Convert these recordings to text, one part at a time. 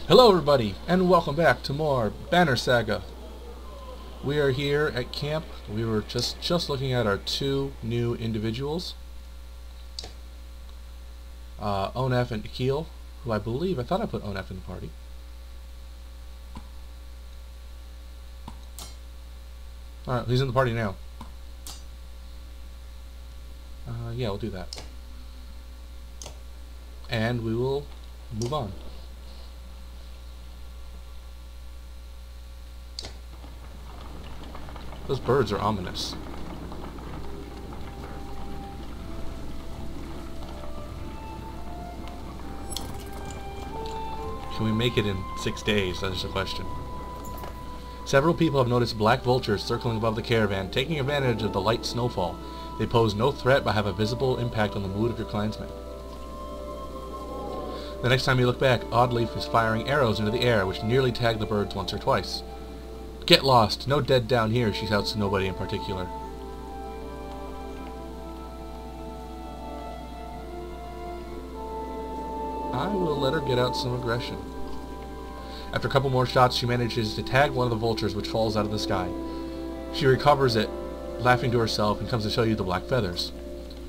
Hello everybody, and welcome back to more Banner Saga. We are here at camp. We were just looking at our two new individuals. Onef and Akil, who I thought I put Onef in the party. Alright, he's in the party now. Yeah, we'll do that. And we will move on. Those birds are ominous. Can we make it in 6 days? That's the question. Several people have noticed black vultures circling above the caravan, taking advantage of the light snowfall. They pose no threat but have a visible impact on the mood of your clansmen. The next time you look back, Oddleaf is firing arrows into the air, which nearly tag the birds once or twice. "Get lost! No dead down here," she shouts to nobody in particular. I will let her get out some aggression. After a couple more shots, she manages to tag one of the vultures, which falls out of the sky. She recovers it, laughing to herself, and comes to show you the black feathers.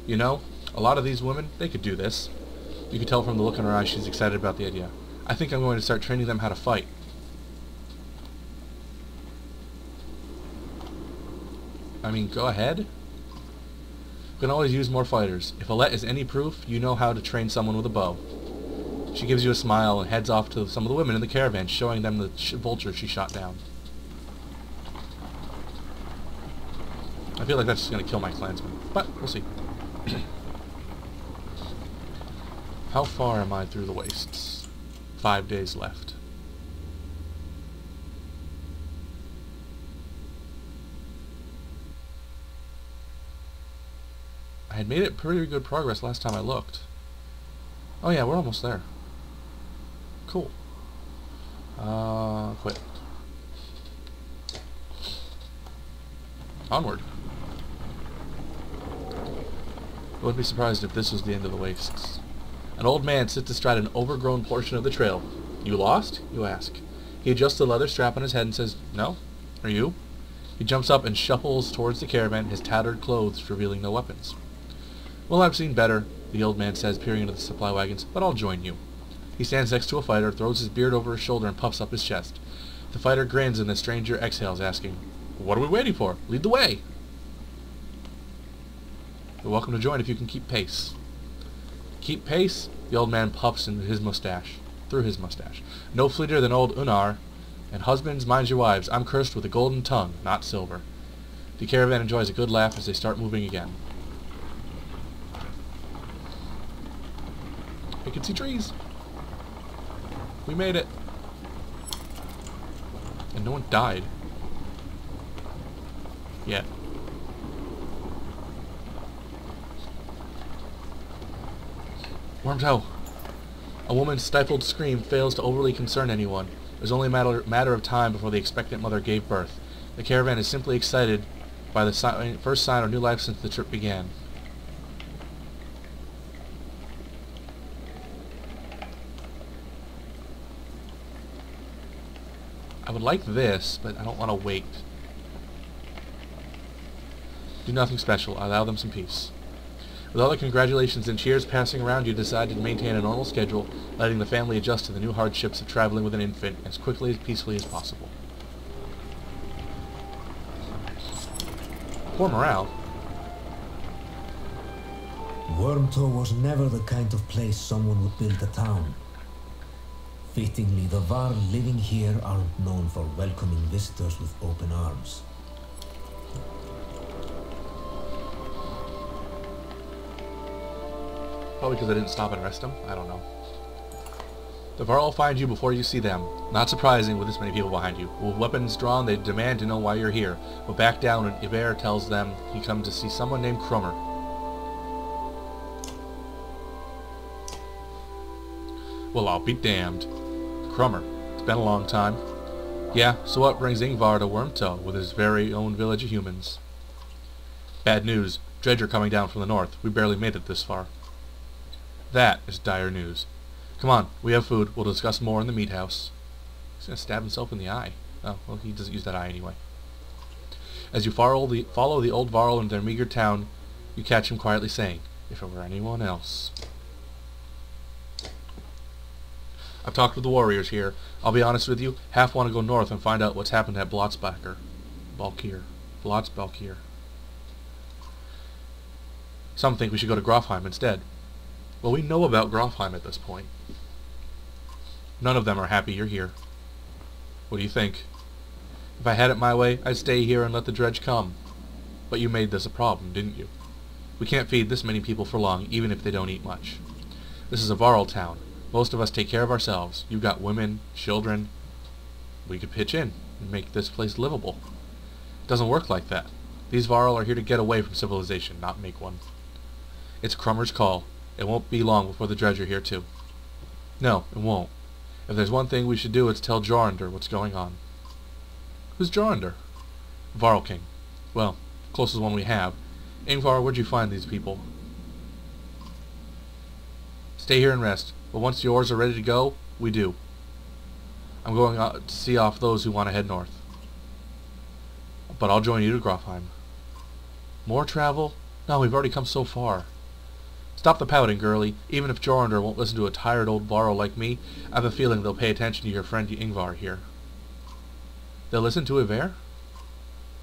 You know, a lot of these women, they could do this. You can tell from the look in her eyes she's excited about the idea. I think I'm going to start training them how to fight. I mean, go ahead. You can always use more fighters. If Alette is any proof, you know how to train someone with a bow. She gives you a smile and heads off to some of the women in the caravan, showing them the vulture she shot down. I feel like that's just going to kill my clansmen, but we'll see. How far am I through the wastes? 5 days left. I had made it pretty good progress last time I looked. Oh yeah, we're almost there. Cool. Quit. Onward. I wouldn't be surprised if this was the end of the wastes. An old man sits astride an overgrown portion of the trail. "You lost?" you ask. He adjusts the leather strap on his head and says, "No. Are you?" He jumps up and shuffles towards the caravan, his tattered clothes revealing no weapons. "Well, I've seen better," the old man says, peering into the supply wagons, "but I'll join you." He stands next to a fighter, throws his beard over his shoulder, and puffs up his chest. The fighter grins and the stranger exhales, asking, "What are we waiting for? Lead the way!" You're welcome to join if you can keep pace. Keep pace? The old man puffs into his mustache. Through his mustache. "No fleeter than old Unar. And husbands, mind your wives. I'm cursed with a golden tongue, not silver." The caravan enjoys a good laugh as they start moving again. I can see trees. We made it. And no one died. Yet. Wormtoe. A woman's stifled scream fails to overly concern anyone. It was only a matter of time before the expectant mother gave birth. The caravan is simply excited by the first sign of new life since the trip began. I would like this, but I don't want to wait. Do nothing special. Allow them some peace. With all the congratulations and cheers passing around, you decide to maintain a normal schedule, letting the family adjust to the new hardships of traveling with an infant as quickly and peacefully as possible. Poor morale. Wormtoe was never the kind of place someone would build a town. Fittingly, the Var living here aren't known for welcoming visitors with open arms. Probably because I didn't stop and rest them. I don't know. The Var will find you before you see them. Not surprising with this many people behind you. With weapons drawn, they demand to know why you're here. But back down when Iber tells them he comes to see someone named Krummer. Well, I'll be damned. Krummer. It's been a long time. Yeah, so what brings Ingvar to Wormtoe with his very own village of humans? Bad news. Dredger coming down from the north. We barely made it this far. That is dire news. Come on, we have food. We'll discuss more in the meat house. He's gonna stab himself in the eye. Oh, well, he doesn't use that eye anyway. As you follow the old Varl into their meager town, you catch him quietly saying, "If it were anyone else." I've talked with the warriors here. I'll be honest with you, half want to go north and find out what's happened at Blotzbalkir. Some think we should go to Grofheim instead. Well, we know about Grofheim at this point. None of them are happy you're here. What do you think? If I had it my way, I'd stay here and let the dredge come. But you made this a problem, didn't you? We can't feed this many people for long, even if they don't eat much. This is a Varl town. Most of us take care of ourselves. You've got women, children. We could pitch in and make this place livable. It doesn't work like that. These Varl are here to get away from civilization, not make one. It's Crummer's call. It won't be long before the dredge are here too. No, it won't. If there's one thing we should do, it's tell Jorandr what's going on. Who's Jorandr? Varl King. Well, closest one we have. Ingvar, where'd you find these people? Stay here and rest. But once the oars are ready to go, we do. I'm going out to see off those who want to head north. But I'll join you to Grofheim. More travel? No, we've already come so far. Stop the pouting, girlie. Even if Jorandr won't listen to a tired old Varl like me, I have a feeling they'll pay attention to your friend Ingvar here. They'll listen to Ivar?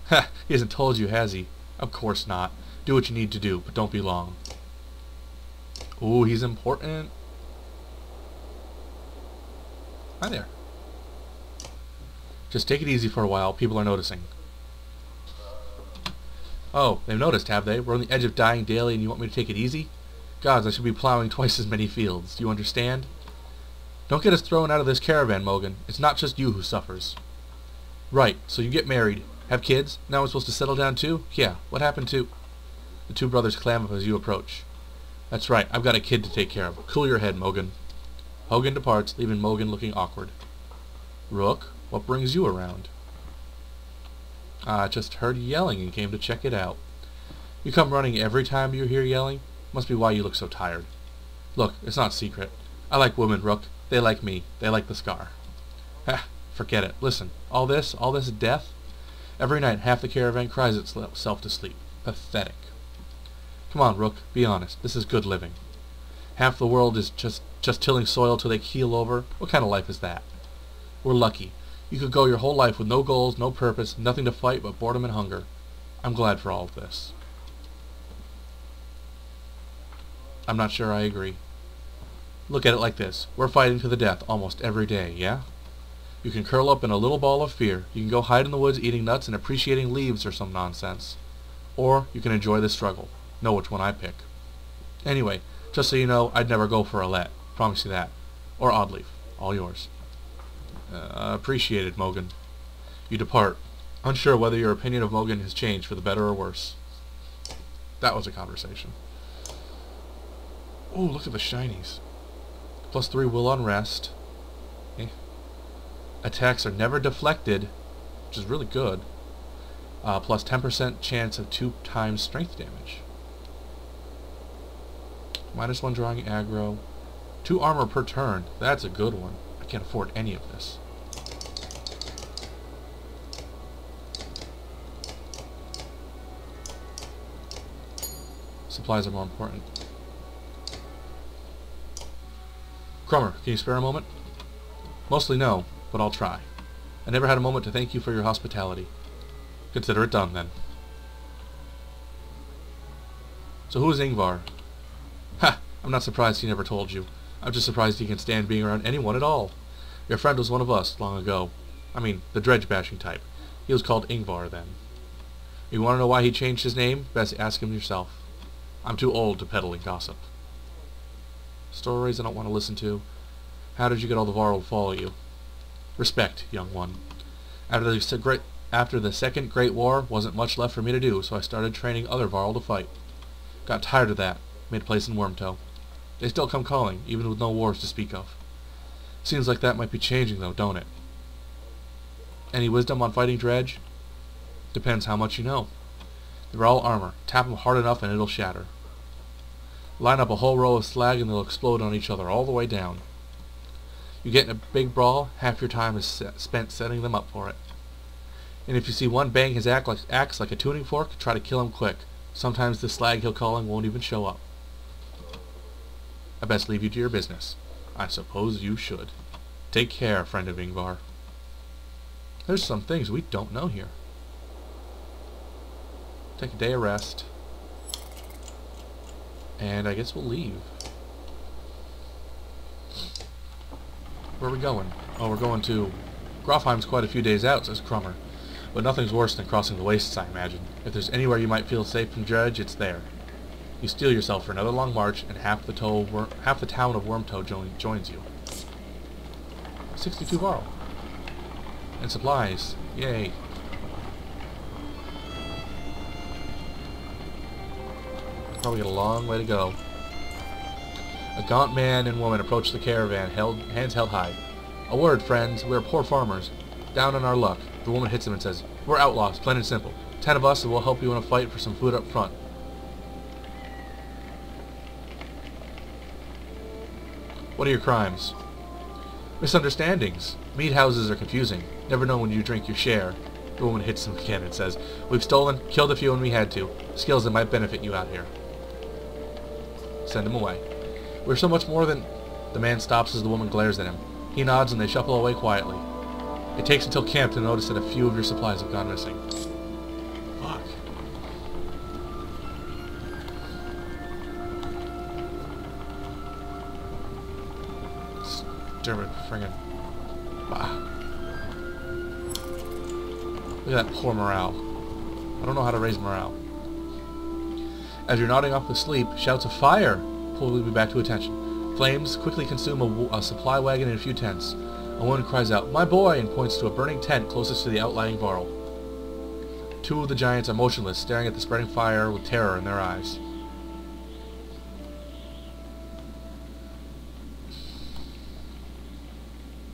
Ha! He hasn't told you, has he? Of course not. Do what you need to do, but don't be long. Ooh, he's important. Hi there. Just take it easy for a while. People are noticing. Oh, they've noticed, have they? We're on the edge of dying daily and you want me to take it easy? Gods, I should be plowing twice as many fields. Do you understand? Don't get us thrown out of this caravan, Mogan. It's not just you who suffers. Right, so you get married. Have kids? Now we're supposed to settle down too? Yeah, what happened to... The two brothers clam up as you approach. That's right, I've got a kid to take care of. Cool your head, Mogan. Hogan departs, leaving Mogan looking awkward. Rook, what brings you around? I just heard yelling and came to check it out. You come running every time you hear yelling? Must be why you look so tired. Look, it's not secret. I like women, Rook. They like me. They like the scar. Ha, forget it. Listen, all this death? Every night half the caravan cries itself to sleep. Pathetic. Come on, Rook, be honest. This is good living. Half the world is just tilling soil till they keel over. What kind of life is that? We're lucky. You could go your whole life with no goals, no purpose, nothing to fight but boredom and hunger. I'm glad for all of this. I'm not sure I agree. Look at it like this. We're fighting to the death almost every day, yeah? You can curl up in a little ball of fear. You can go hide in the woods eating nuts and appreciating leaves or some nonsense. Or you can enjoy the struggle. Know which one I pick. Anyway, just so you know, I'd never go for a let. Promise you that. Or Oddleaf. All yours. Appreciated, Mogan. You depart, unsure whether your opinion of Mogan has changed for the better or worse. That was a conversation. Oh, look at the shinies. +3 will on rest. Attacks are never deflected, which is really good. Plus 10% chance of 2 times strength damage. -1 drawing aggro. 2 armor per turn. That's a good one. I can't afford any of this. Supplies are more important. Crummer, can you spare a moment? Mostly no, but I'll try. I never had a moment to thank you for your hospitality. Consider it done, then. So who is Ingvar? Ha! I'm not surprised he never told you. I'm just surprised he can stand being around anyone at all. Your friend was one of us, long ago. I mean, the dredge-bashing type. He was called Ingvar, then. You want to know why he changed his name? Best ask him yourself. I'm too old to peddle and gossip. Stories I don't want to listen to. How did you get all the Varl to follow you? Respect, young one. After the Second Great War, wasn't much left for me to do, so I started training other Varl to fight. Got tired of that. Made a place in Wormtoe. They still come calling, even with no wars to speak of. Seems like that might be changing, though, don't it? Any wisdom on fighting dredge? Depends how much you know. They're all armor. Tap them hard enough and it'll shatter. Line up a whole row of slag and they'll explode on each other all the way down. You get in a big brawl, half your time is spent setting them up for it. And if you see one bang his axe like a tuning fork, try to kill him quick. Sometimes the slag he'll calling won't even show up. I best leave you to your business. I suppose you should. Take care, friend of Ingvar. There's some things we don't know here. Take a day of rest. And I guess we'll leave. Where are we going? Oh, we're going to... Grofheim's quite a few days out, says Krummer. But nothing's worse than crossing the wastes, I imagine. If there's anywhere you might feel safe from Dredge, it's there. You steel yourself for another long march, and half the town of Wormtoe joins you. 62 varl. And supplies. Yay. Probably got a long way to go. A gaunt man and woman approach the caravan, hands held high. A word, friends. We're poor farmers. Down on our luck. The woman hits him and says, We're outlaws, plain and simple. 10 of us and we'll help you in a fight for some food up front. What are your crimes? Misunderstandings. Meat houses are confusing. Never know when you drink your share. The woman hits him again and says, We've stolen, killed a few when we had to. Skills that might benefit you out here. Send him away. We're so much more than... The man stops as the woman glares at him. He nods and they shuffle away quietly. It takes until camp to notice that a few of your supplies have gone missing. Fuck. Stupid friggin'... Bah. Look at that poor morale. I don't know how to raise morale. As you're nodding off with sleep, shouts of fire pull you back to attention. Flames quickly consume a supply wagon and a few tents. A woman cries out, My boy! And points to a burning tent closest to the outlying varl. Two of the giants are motionless, staring at the spreading fire with terror in their eyes.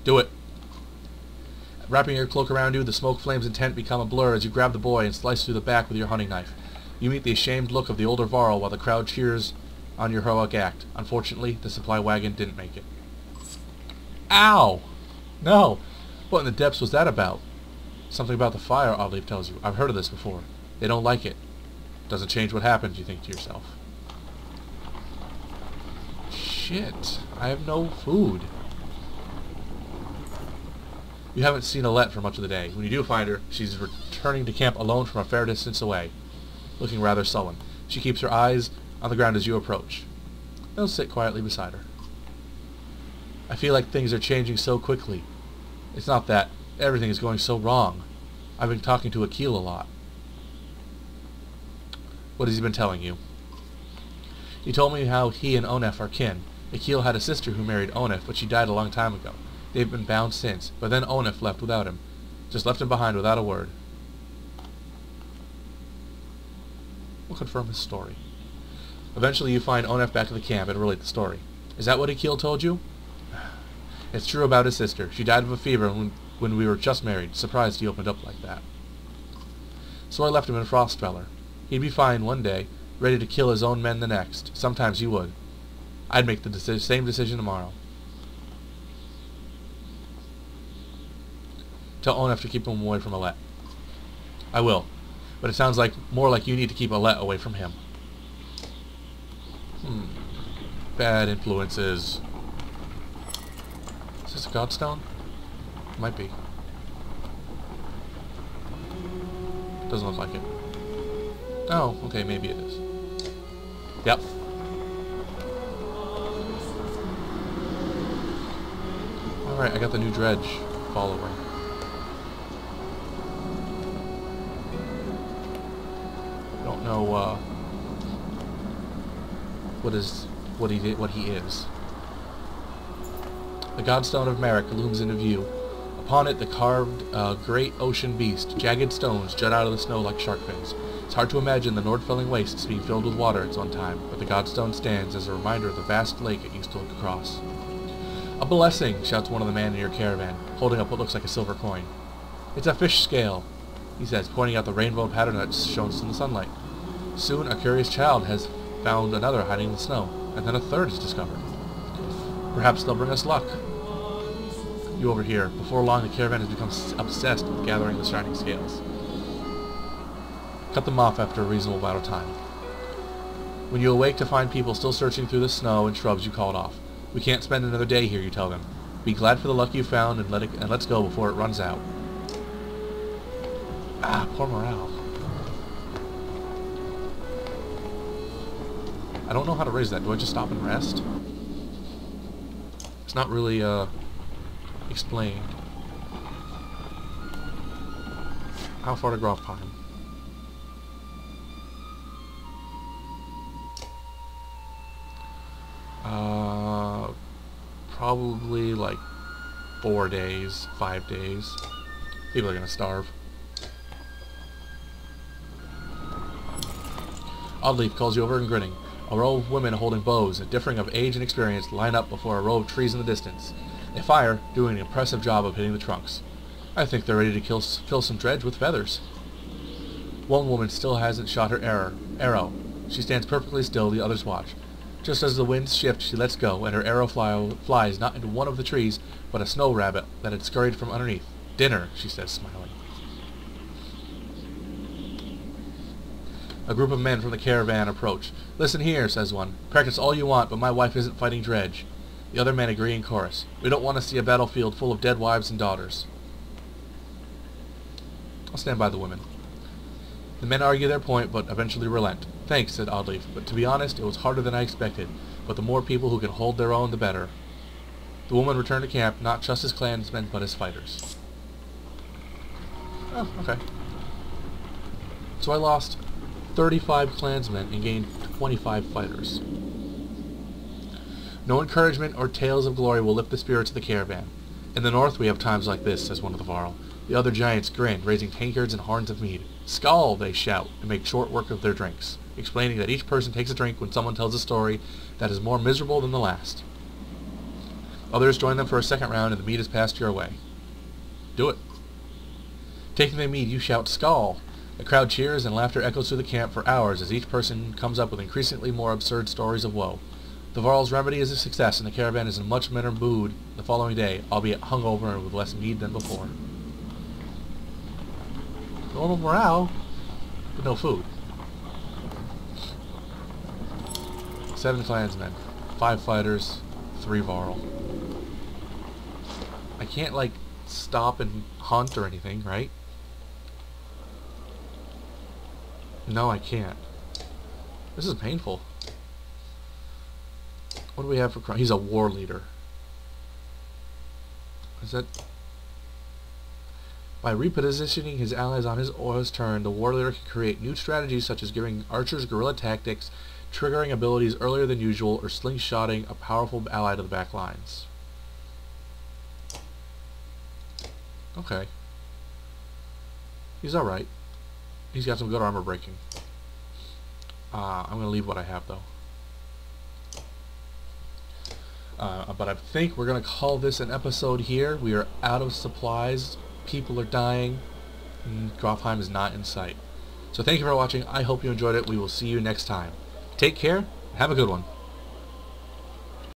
Do it. Wrapping your cloak around you, the smoke, flames, and tent become a blur as you grab the boy and slice through the back with your hunting knife. You meet the ashamed look of the older varl while the crowd cheers on your heroic act. Unfortunately, the supply wagon didn't make it. Ow! No! What in the depths was that about? Something about the fire, Oddleif tells you. I've heard of this before. They don't like it. Doesn't change what happens, you think to yourself. Shit. I have no food. You haven't seen Alette for much of the day. When you do find her, she's returning to camp alone from a fair distance away, looking rather sullen. She keeps her eyes on the ground as you approach. They'll sit quietly beside her. I feel like things are changing so quickly. It's not that. Everything is going so wrong. I've been talking to Akil a lot. What has he been telling you? He told me how he and Onef are kin. Akil had a sister who married Onef, but she died a long time ago. They've been bound since, but then Onef left without him. Just left him behind without a word. We'll confirm his story. Eventually you find Onef back at the camp and relate the story. Is that what Akil told you? It's true about his sister. She died of a fever when we were just married. Surprised he opened up like that. So I left him in Frostfeller. He'd be fine one day, ready to kill his own men the next. Sometimes he would. I'd make the same decision tomorrow. Tell Onef to keep him away from Alette. I will. But it sounds like more like you need to keep Alette away from him. Bad influences. Is this a godstone? Might be. Doesn't look like it. Oh, okay, maybe it is. Yep. Alright, I got the new dredge follower. Don't know what he is. The Godstone of Merrick looms into view. Upon it, the carved great ocean beast. Jagged stones jut out of the snow like shark fins. It's hard to imagine the Nordfelling wastes being filled with water at one time, but the Godstone stands as a reminder of the vast lake it used to look across. A blessing, shouts one of the men in your caravan, holding up what looks like a silver coin. It's a fish scale, he says, pointing out the rainbow pattern that shone in the sunlight. Soon a curious child has found another hiding in the snow, and then a third is discovered. Perhaps they'll bring us luck. You over here. Before long, the caravan has become obsessed with gathering the shining scales. Cut them off after a reasonable amount of time. When you awake to find people still searching through the snow and shrubs, you call it off. We can't spend another day here, you tell them. Be glad for the luck you found and let's go before it runs out. Ah, poor morale. I don't know how to raise that. Do I just stop and rest? It's not really, explained. How far to Grove Pine? Probably like 4 days, 5 days. People are gonna starve. Oddleaf calls you over and grinning. A row of women holding bows, differing of age and experience, line up before a row of trees in the distance. They fire, doing an impressive job of hitting the trunks. I think they're ready to fill some dredge with feathers. One woman still hasn't shot her arrow. She stands perfectly still, the others watch. Just as the winds shift, she lets go, and her arrow flies not into one of the trees, but a snow rabbit that had scurried from underneath. Dinner, she says, smiling. A group of men from the caravan approach. Listen here, says one. Practice all you want, but my wife isn't fighting dredge. The other men agree in chorus. We don't want to see a battlefield full of dead wives and daughters. I'll stand by the women. The men argue their point, but eventually relent. Thanks, said Oddleaf, but to be honest, it was harder than I expected. But the more people who can hold their own, the better. The woman returned to camp, not just as clansmen, but as fighters. Oh, okay. So I lost 35 clansmen and gained 25 fighters. No encouragement or tales of glory will lift the spirits of the caravan. In the north we have times like this, says one of the Varl. The other giants grin, raising tankards and horns of mead. Skål, they shout, and make short work of their drinks, explaining that each person takes a drink when someone tells a story that is more miserable than the last. Others join them for a second round, and the mead is passed your way. Do it. Taking the mead, you shout, Skål! The crowd cheers, and laughter echoes through the camp for hours as each person comes up with increasingly more absurd stories of woe. The Varl's remedy is a success, and the caravan is in a much better mood the following day, albeit hungover and with less mead than before. Normal morale, but no food. 7 clansmen, 5 fighters, 3 Varl. I can't, like, stop and hunt or anything, right? No, I can't. This is painful. What do we have for crime? He's a war leader. Is that... By repositioning his allies on his turn, the war leader can create new strategies such as giving archers guerrilla tactics, triggering abilities earlier than usual, or slingshotting a powerful ally to the back lines. Okay. He's alright. He's got some good armor breaking. I'm going to leave what I have, though. But I think we're going to call this an episode here. We are out of supplies. People are dying. Grofheim is not in sight. So thank you for watching. I hope you enjoyed it. We will see you next time. Take care. Have a good one.